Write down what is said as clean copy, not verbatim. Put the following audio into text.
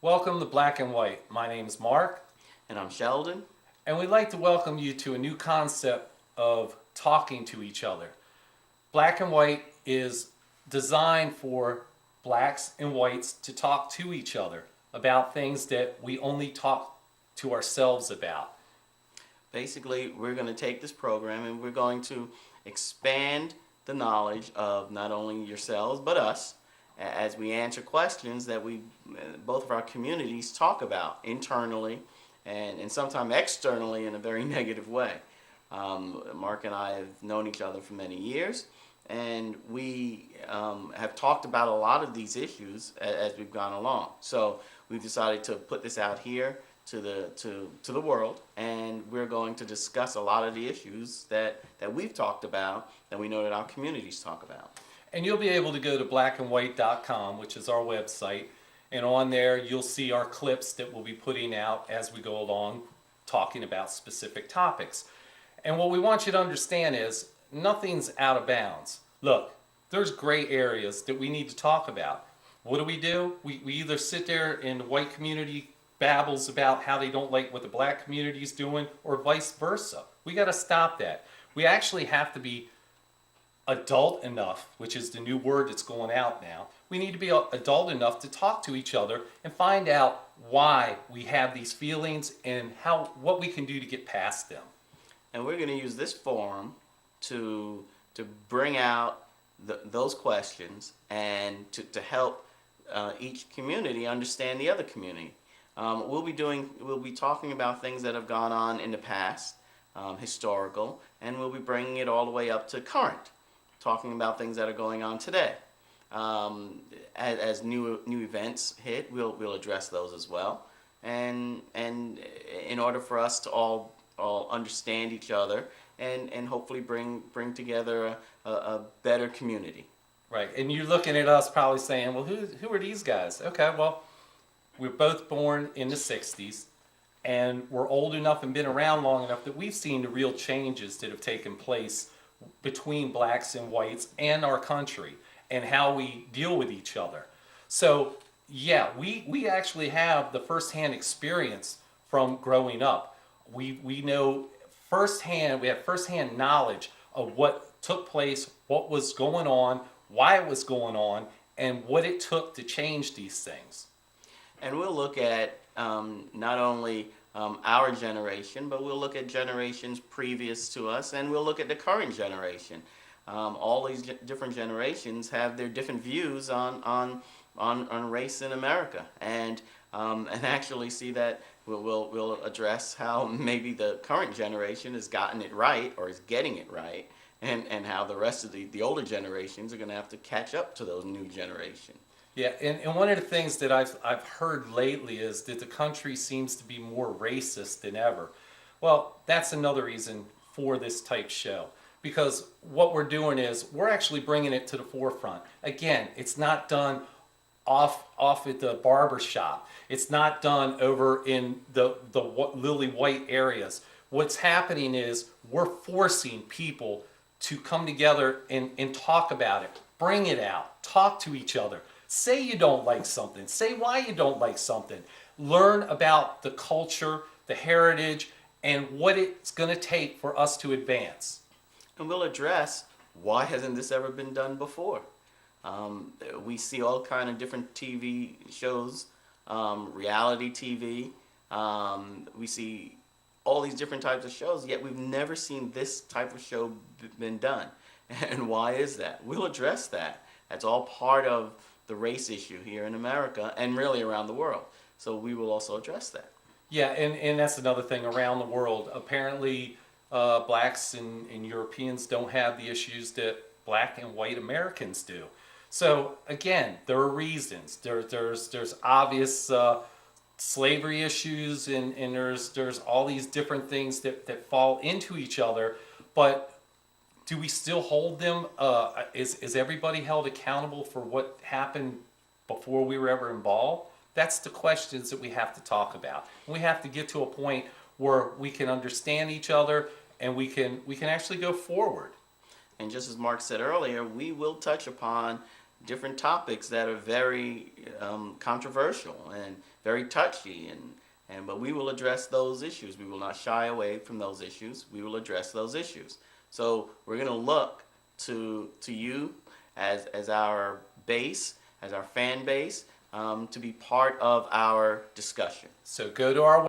Welcome to Black and White. My name is Mark, And I'm Sheldon. and we'd like to welcome you to a new concept of talking to each other. Black and White is designed for blacks and whites to talk to each other about things that we only talk to ourselves about. Basically, we're going to take this program and we're going to expand the knowledge of not only yourselves but us as we answer questions that both of our communities talk about internally and sometimes externally in a very negative way. Mark and I have known each other for many years, and we have talked about a lot of these issues as we've gone along. So we've decided to put this out here to the world, and we're going to discuss a lot of the issues that we've talked about that we know that our communities talk about. And you'll be able to go to blackandwhite.com, which is our website, and on there you'll see our clips that we'll be putting out as we go along talking about specific topics. And what we want you to understand is nothing's out of bounds. Look, there's gray areas that we need to talk about. What do? We either sit there and the white community babbles about how they don't like what the black community is doing, or vice versa. We got to stop that. We actually have to be adult enough, which is the new word that's going out now. We need to be adult enough to talk to each other and find out why we have these feelings and what we can do to get past them. And we're going to use this forum to bring out those questions and to help each community understand the other community. We'll be talking about things that have gone on in the past, historical, and we'll be bringing it all the way up to current, talking about things that are going on today. As new events hit, we'll address those as well, and in order for us to all understand each other and hopefully bring together a better community. Right, and you're looking at us probably saying, well, who are these guys? Okay, well, we're both born in the 60s, and we're old enough and been around long enough that we've seen the real changes that have taken place between blacks and whites and our country and how we deal with each other. So, yeah, we actually have the firsthand experience from growing up. We know firsthand, we have firsthand knowledge of what took place, what was going on, why it was going on, and what it took to change these things. And we'll look at not only our generation, but we'll look at generations previous to us, and we'll look at the current generation. All these different generations have their different views on race in America, and actually see that we'll address how maybe the current generation has gotten it right or is getting it right, and how the rest of the older generations are going to have to catch up to those new generations. Yeah, and one of the things that I've heard lately is that the country seems to be more racist than ever. Well, that's another reason for this type show, because what we're doing is we're actually bringing it to the forefront. Again, it's not done off at the barber shop. It's not done over in the lily white areas. What's happening is we're forcing people to come together and talk about it. Bring it out. Talk to each other. Say you don't like something. Say why you don't like something. Learn about the culture, the heritage, and what it's going to take for us to advance. And we'll address why hasn't this ever been done before. We see all kind of different TV shows, reality TV. We see all these different types of shows, yet we've never seen this type of show been done. And why is that? We'll address that. That's all part of the race issue here in America and really around the world. So we will also address that. Yeah, and that's another thing around the world. Apparently, blacks and Europeans don't have the issues that black and white Americans do. So again, there are reasons. There's obvious slavery issues, and there's all these different things that fall into each other. But do we still hold them? Is everybody held accountable for what happened before we were ever involved? That's the questions that we have to talk about. We have to get to a point where we can understand each other and we can actually go forward. And just as Mark said earlier, we will touch upon different topics that are very controversial and very touchy, but we will address those issues. We will not shy away from those issues. We will address those issues. So we're going to look to you as our base, as our fan base, to be part of our discussion. So go to our